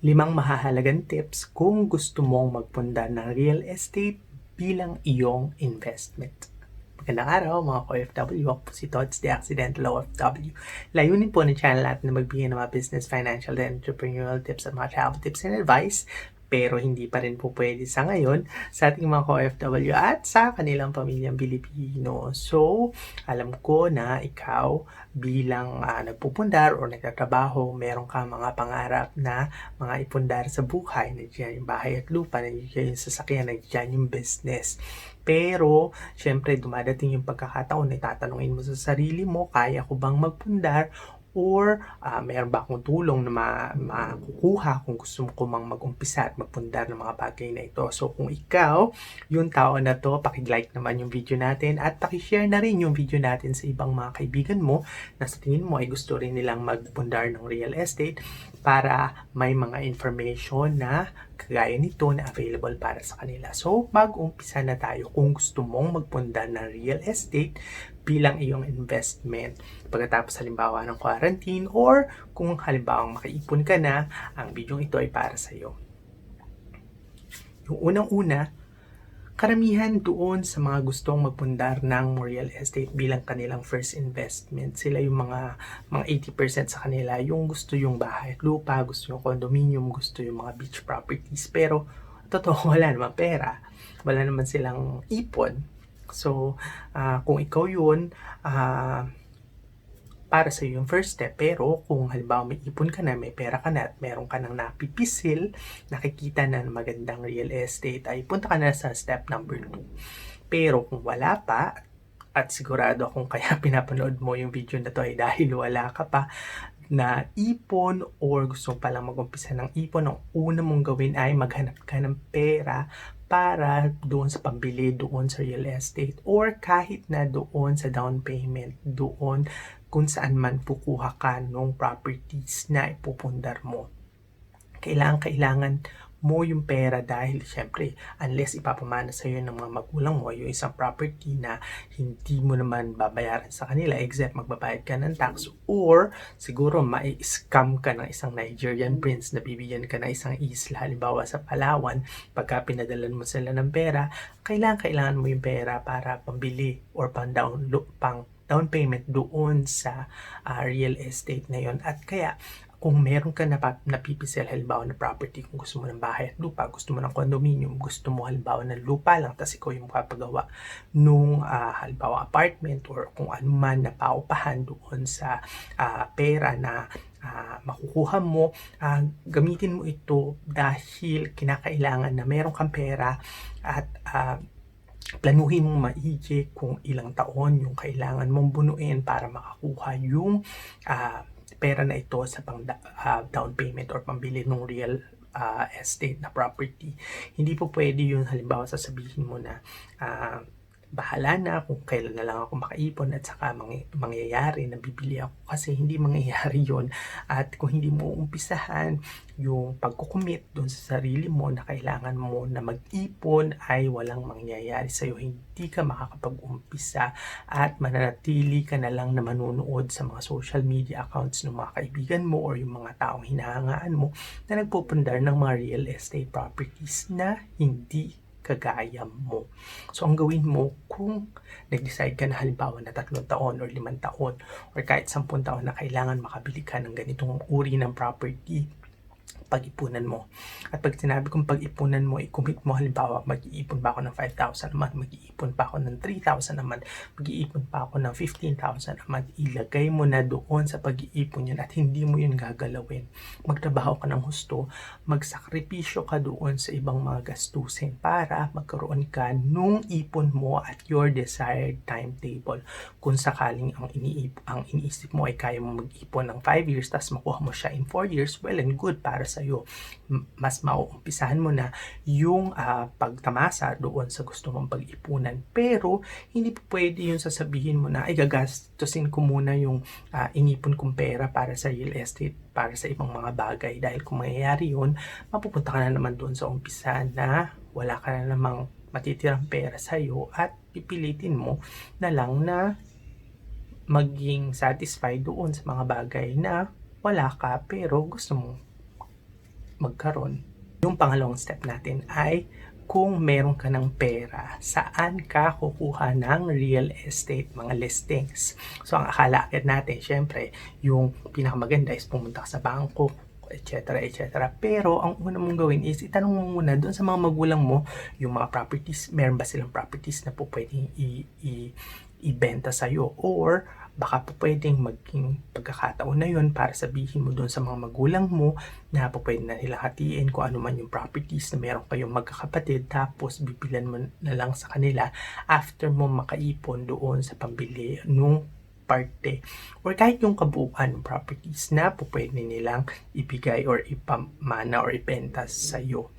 Limang mahahalagang tips kung gusto mong magpundar ng real estate bilang iyong investment. Magandang araw mga ka-OFW, ako po si Tots, the Accidental OFW. Layunin po ng channel natin na magbigay ng mga business, financial, and entrepreneurial tips at mga travel tips and advice, pero hindi pa rin po pwede sa ngayon sa ating mga ka-OFW at sa kanilang pamilyang Pilipino. So, alam ko na ikaw bilang nagpupundar o nagtatrabaho, meron ka mga pangarap na mga ipundar sa buhay. Nandiyan yung bahay at lupa, nandiyan yung sasakyan, nandiyan yung business. Pero, syempre, dumadating yung pagkakataon na tatanungin mo sa sarili mo, kaya ko bang magpundar? Or meron ba akong tulong na makukuha kung gusto ko mang mag-umpisa at magpundar ng mga bagay na ito. So kung ikaw, yung tao na to, paki-like naman yung video natin at paki-share na rin yung video natin sa ibang mga kaibigan mo na sa tingin mo ay gusto rin nilang magpundar ng real estate para may mga information na kagaya nito na available para sa kanila. So mag-umpisa na tayo kung gusto mong magpundar ng real estate bilang iyong investment pagkatapos halimbawa ng quarantine or kung halimbawa makaipon ka na, ang video ito ay para sa iyo. Yung unang-una, karamihan doon sa mga gustong magpundar ng real estate bilang kanilang first investment, sila yung mga 80% sa kanila, yung gusto yung bahay at lupa, gusto yung condominium, gusto yung mga beach properties, pero totoo wala naman pera, wala naman silang ipon. So, kung ikaw yun, para sa yung first step. Pero kung halimbawa may ipon ka na, may pera ka na, at meron ka nang napipisil, nakikita na magandang real estate, ay punta ka na sa step number 2. Pero kung wala pa, at sigurado kung kaya pinapanood mo yung video na to ay dahil wala ka pa na ipon or gusto pa lang mag-umpisa ng ipon, ang una mong gawin ay maghanap ka ng pera para doon sa pambili doon sa real estate or kahit na doon sa down payment doon kung saan man kukuha ka ng properties na ipupundar mo. Kailangan mo yung pera dahil syempre unless ipapamana sa iyo ng mga magulang mo yung isang property na hindi mo naman babayaran sa kanila except magbabayad ka ng tax or siguro mai-scam ka ng isang Nigerian prince na bibigyan ka ng isang isla halimbawa sa Palawan, pagka pinadalan mo sila ng pera, kailangan mo yung pera para pambili or pang down payment doon sa real estate na yon. At kaya kung meron ka napipisel halimbawa na property, kung gusto mo ng bahay at lupa, gusto mo ng condominium, gusto mo halimbawa ng lupa lang, tapos ikaw yung makapagawa nung halimbawa apartment or kung ano man na paupahan doon sa pera na makukuha mo, gamitin mo ito dahil kinakailangan na meron kang pera at planuhin mong maigi kung ilang taon yung kailangan mong bunuin para makakuha yung pera na ito sa pang down payment or pambili ng real estate na property. Hindi po pwede yun halimbawa sasabihin mo na bahala na kung kailan na lang ako makaipon at saka mangyayari na bibili ako, kasi hindi mangyayari yun. At kung hindi mo umpisahan yung pagkukumit doon sa sarili mo na kailangan mo na mag-ipon, ay walang mangyayari sa'yo. Hindi ka makakapag-umpisa at mananatili ka na lang na manunood sa mga social media accounts ng mga kaibigan mo or yung mga taong hinahangaan mo na nagpupundar ng mga real estate properties na hindi kagaya mo. So, ang gawin mo kung nag-decide ka na halimbawa na 3 taon or 5 taon or kahit 10 taon na kailangan makabili ka ng ganitong uri ng property, pag-ipunan mo. At pag sinabi kong pag-ipunan mo, i-commit mo halimbawa, mag-iipon pa ako ng 5,000 naman, mag-iipon pa ako ng 3,000 naman, mag-iipon pa ako ng 15,000 naman, ilagay mo na doon sa pag-iipon yun at hindi mo yun gagalawin. Magtrabaho ka ng husto, magsakripisyo ka doon sa ibang mga gastusin para magkaroon ka nung ipon mo at your desired timetable. Kung sakaling ang iniisip mo ay kaya mo mag-ipon ng 5 years, tas makuha mo siya in 4 years, well and good para sa'yo. Mas mauumpisahan mo na yung pagtamasa doon sa gusto mong pag-ipunan. Pero, hindi po pwede yung sasabihin mo na, ay gagastusin ko muna yung inipon kong pera para sa real estate, para sa ibang mga bagay. Dahil kung mangyayari yun, mapupunta ka na naman doon sa umpisa na wala ka na namang matitirang pera sa'yo at pipilitin mo na lang na maging satisfied doon sa mga bagay na wala ka pero gusto mo magkaroon. Yung pangalawang step natin ay kung meron ka ng pera, saan ka kukuha ng real estate, mga listings. So, ang akala natin, syempre, yung pinakamaganda is pumunta ka sa bangko, etc. etc. Pero, ang una mong gawin is itanong mo muna doon sa mga magulang mo, yung mga properties, meron ba silang properties na po pwedeng ibenta sa'yo, or baka po pwedeng maging pagkakataon na yun para sabihin mo doon sa mga magulang mo na po pwede na nilang hatiin kung ano man yung properties na meron kayong magkakapatid, tapos bibilan mo na lang sa kanila after mo makaipon doon sa pambili nung parte or kahit yung kabuuan ng properties na po pwede nilang ibigay or ipamana or ibenta sa'yo.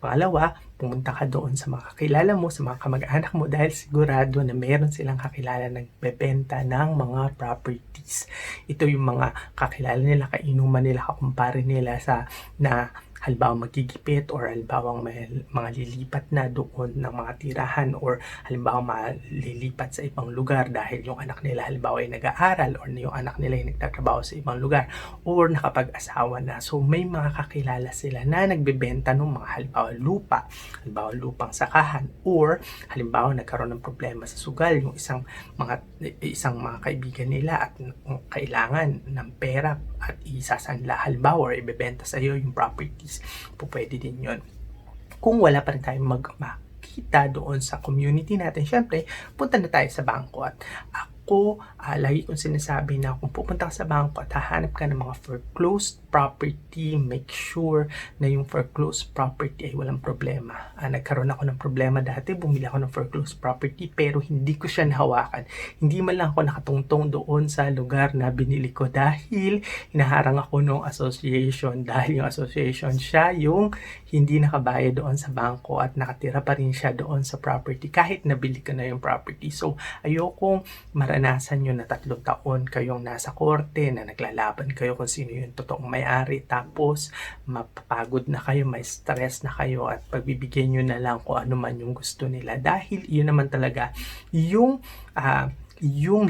Pangalawa, pumunta ka doon sa mga kakilala mo, sa mga kamag-anak mo dahil sigurado na meron silang kakilala nagbebenta ng mga properties. Ito yung mga kakilala nila, kainuman nila, kakumpare nila sa na halimbawa magigipit or halimbawa may mga lilipat na doon ng mga tirahan or halimbawa malilipat sa ibang lugar dahil yung anak nila halimbawa ay nag-aaral or yung anak nila ay nagtatrabaho sa ibang lugar or nakapag-asawa na. So may mga kakilala sila na nagbebenta ng mga halimbawa lupa, halimbawa lupang sakahan, or halimbawa nagkaroon ng problema sa sugal yung isang mga kaibigan nila at kailangan ng pera at isasanla halimbawa or ibebenta sa iyo yung properties, po pwede din yun. Kung wala pa rin tayong makita doon sa community natin, syempre punta na tayo sa bangko. At ako, lagi kong sinasabi na kung pupunta ka sa bangko at hahanap ka ng mga foreclosed property, make sure na yung foreclosed property ay walang problema. Nagkaroon ako ng problema dati, bumili ako ng foreclosed property pero hindi ko siya nahawakan. Hindi man lang ako nakatungtong doon sa lugar na binili ko dahil hinaharang ako ng association dahil yung association siya yung hindi nakabayad doon sa bangko at nakatira pa rin siya doon sa property kahit nabili ko na yung property. So, ayokong maranasan yun na 3 taon kayong nasa korte na naglalaban kayo kung sino yung totoong may-ari, tapos mapapagod na kayo, may stress na kayo at pagbibigyan nyo na lang kung ano man yung gusto nila dahil yun naman talaga yung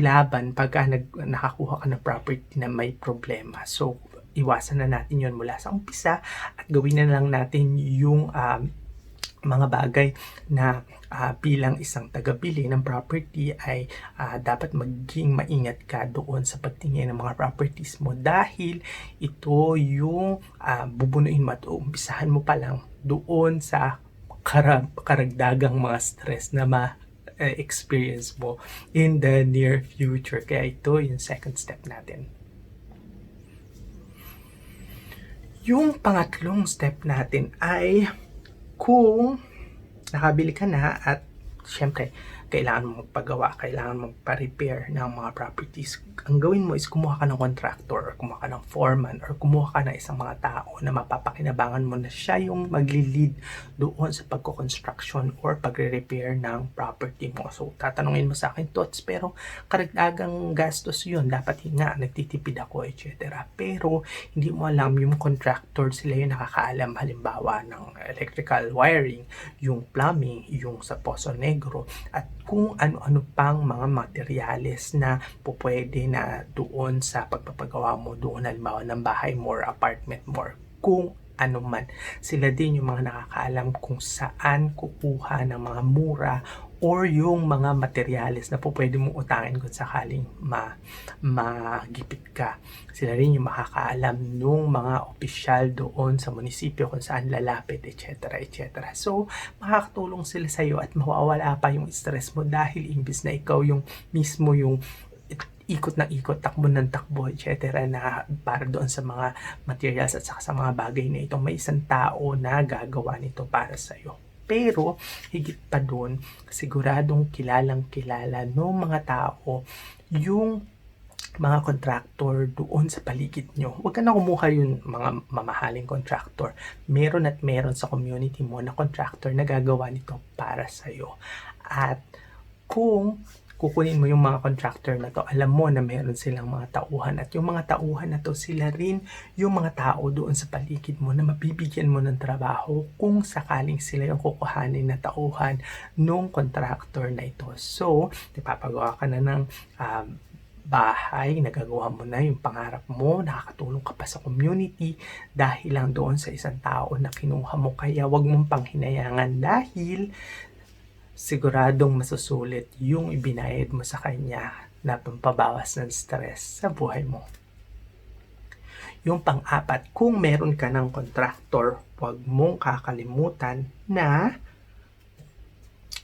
laban pagka nakakuha ka ng property na may problema. So iwasan na natin yun mula sa umpisa at gawin na lang natin yung mga bagay na bilang isang tagabili ng property ay dapat maging maingat ka doon sa pagtingin ng mga properties mo dahil ito yung bubunuin mo at umpisahan mo pa lang doon sa karagdagang mga stress na experience mo in the near future. Kaya ito yung second step natin. Yung pangatlong step natin ay kung nakabili ka na at syempre kailangan mo magpagawa, kailangan mo pa-repair ng mga properties, ang gawin mo is kumuha ka ng contractor or kumuha ka ng foreman or kumuha ka ng isang mga tao na mapapakinabangan mo na siya yung magli-lead doon sa pagko-construction or pagre-repair ng property mo. So tatanungin mo sa akin, Tots, pero karagdagang gastos yun, dapat nga nagtitipid ako, etc. Pero hindi mo alam yung contractor, sila yung nakakaalam halimbawa ng electrical wiring, yung plumbing, yung sa Poso Negro, at kung ano-ano pang mga materyales na pupwede na doon sa pagpapagawa mo doon halimbawa ng bahay mo or apartment mo or kung ano man. Sila din yung mga nakakaalam kung saan kukuha ng mga mura or yung mga materyales na po pwede mong utangin kung sakaling magipit ka. Sila rin yung makakaalam nung mga opisyal doon sa munisipyo kung saan lalapit, etc. etc. So, makakatulong sila sa iyo at mawawala pa yung stress mo dahil imbis na ikaw yung mismo yung ikot ng ikot, takbo ng takbo, etc. na para doon sa mga materials at saka sa mga bagay na ito, may isang tao na gagawa nito para sa iyo. Pero, higit pa doon, siguradong kilalang-kilala ng mga tao yung mga contractor doon sa paligid nyo. Huwag ka na kumuha yung mga mamahaling contractor. Meron at meron sa community mo na contractor na gagawa nito para sa'yo. At kung kukunin mo yung mga contractor na to, alam mo na meron silang mga tauhan at yung mga tauhan na to, sila rin yung mga tao doon sa paligid mo na mabibigyan mo ng trabaho kung sakaling sila yung kukuhanin na tauhan nung contractor na ito. So, napapagawa ka na ng bahay, nagagawa mo na yung pangarap mo, nakakatulong ka pa sa community dahil lang doon sa isang tao na kinuha mo. Kaya wag mong panghinayangan dahil siguradong masusulit yung ibinayad mo sa kanya na pampabawas ng stress sa buhay mo. Yung pang-apat, kung meron ka ng contractor, huwag mong kakalimutan na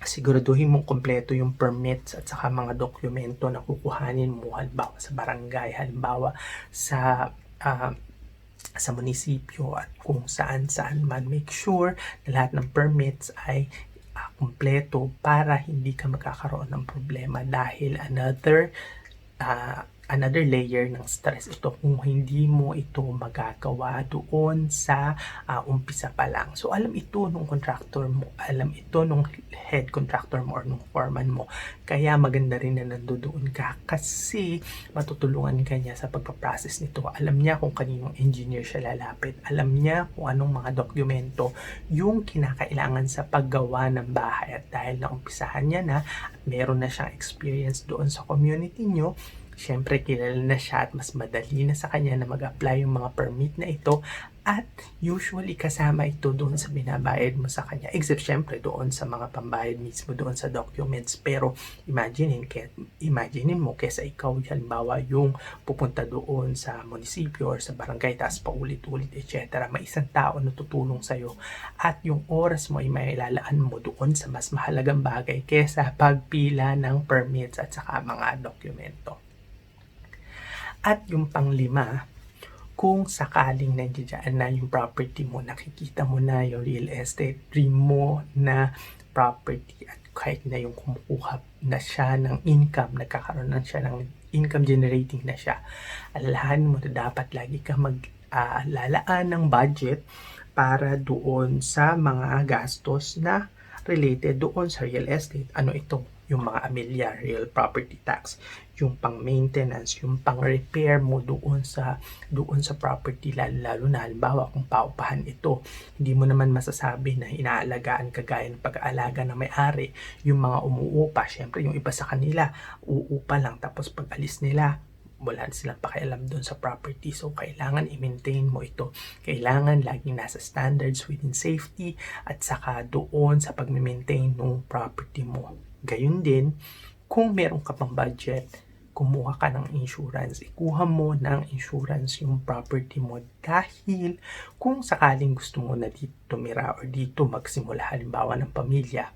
siguraduhin mong kompleto yung permits at saka mga dokumento na kukuhanin mo, halimbawa sa barangay, halimbawa sa munisipyo at kung saan man. Make sure na lahat ng permits ay kumpleto para hindi ka magkakaroon ng problema dahil another layer ng stress ito kung hindi mo ito magagawa doon sa umpisa pa lang. So alam ito nung contractor mo, alam ito nung head contractor mo or nung foreman mo. Kaya maganda rin na nandoon ka kasi matutulungan ka niya sa pagpaprocess nito. Alam niya kung kaninong engineer siya lalapit. Alam niya kung anong mga dokumento yung kinakailangan sa paggawa ng bahay. At dahil naumpisahan niya na at meron na siyang experience doon sa community nyo, syempre kilala na siya at mas madali na sa kanya na mag-apply yung mga permit na ito at usually kasama ito doon sa binabayad mo sa kanya except syempre doon sa mga pambayad mismo doon sa documents. Pero imagine mo kesa ikaw halimbawa yung pupunta doon sa munisipyo or sa barangay tapos paulit-ulit etc. May isang tao na tutulong sa'yo at yung oras mo ay mailalaan mo doon sa mas mahalagang bagay kesa pagpila ng permits at saka mga dokumento. At yung panglima, kung sakaling nandiyan na yung property mo, nakikita mo na yung real estate dream mo na property at kahit na yung kumukuha na siya ng income, nagkakaroon na siya ng income generating na siya, alalahan mo na dapat lagi ka maglalaan ng budget para doon sa mga gastos na related doon sa real estate. Ano ito? Yung mga amilyar, real property tax, yung pang-maintenance, yung pang-repair mo doon sa property, lalo na halimbawa kung paupahan ito. Hindi mo naman masasabi na inaalagaan kagaya ng pag-aalaga ng may-ari. Yung mga umuupa, syempre yung iba sa kanila, uupa lang tapos pag alis nila, wala silang pakialam doon sa property. So, kailangan i-maintain mo ito. Kailangan laging nasa standards within safety at saka doon sa pag-maintain ng property mo. Gayun din, kung meron ka pang budget, kumuha ka ng insurance. Ikuha mo ng insurance yung property mo dahil kung sakaling gusto mo na dito tumira or dito magsimula halimbawa ng pamilya,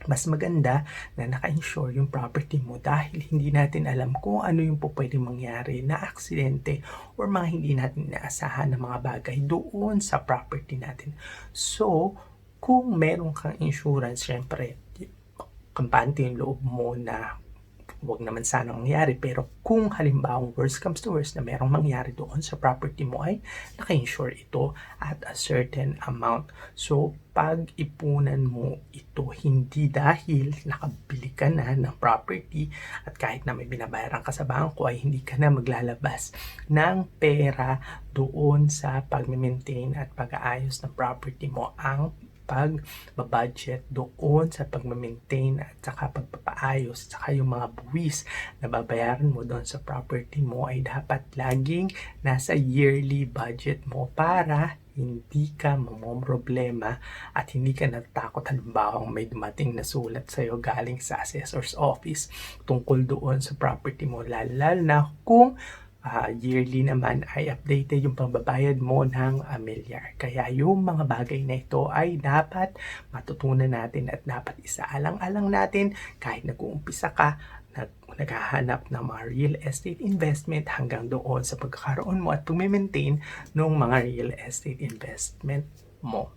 mas maganda na naka-insure yung property mo dahil hindi natin alam kung ano yung pwedeng mangyari na aksidente or mga hindi natin inaasahan na mga bagay doon sa property natin. So, kung meron kang insurance, syempre, kampante yung loob mo na huwag naman sana mangyari. Pero kung halimbawa worst comes to worst na merong mangyari doon sa property mo ay naka-insure ito at a certain amount. So, pag-ipunan mo ito hindi dahil nakabili ka na ng property at kahit na may binabayaran ka sa bangko ay hindi ka na maglalabas ng pera doon sa pag-maintain at pag-aayos ng property mo. Ang pag-budget doon sa pag-maintain at saka pagpapaayos at saka yung mga buwis na babayaran mo doon sa property mo ay dapat laging nasa yearly budget mo para hindi ka mamomroblema at hindi ka natatakot halimbawa may dumating na sulat sa'yo galing sa assessor's office tungkol doon sa property mo, lalo na kung yearly naman ay updated yung pagbabayad mo ng amilyar. Kaya yung mga bagay na ito ay dapat matutunan natin at dapat isaalang-alang natin kahit nag-uumpisa ka, naghahanap ng mga real estate investment hanggang doon sa pagkakaroon mo at pag-maintain ng mga real estate investment mo.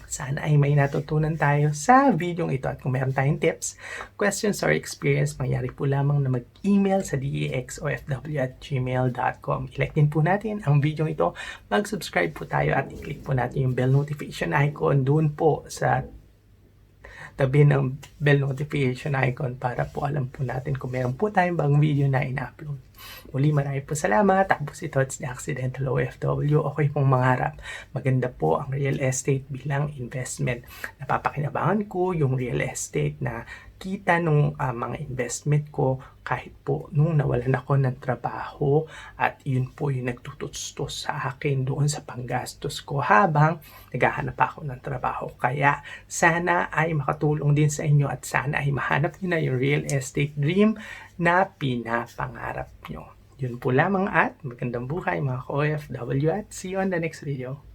Sana ay may natutunan tayo sa video ito at kung meron tayong tips, questions or experience, mangyari po lamang na mag-email sa daxofw@gmail.com. I-like din po natin ang video ito, mag-subscribe po tayo at i-click po natin yung bell notification icon doon po sa tabi ng bell notification icon para po alam po natin kung meron po tayong bagong video na in-upload. Muli marami po salamat. Ako po si Tots, the Accidental OFW. Okay pong mangarap. Maganda po ang real estate bilang investment. Napapakinabangan ko yung real estate na kita nung mga investment ko kahit po nung nawalan ako ng trabaho, at yun po yung nagtutustos sa akin doon sa panggastos ko habang naghahanap ako ng trabaho. Kaya sana ay makatulong din sa inyo at sana ay mahanap nyo na yung real estate dream na pinapangarap nyo. Yun po lamang at magandang buhay mga ka-OFW at see you on the next video.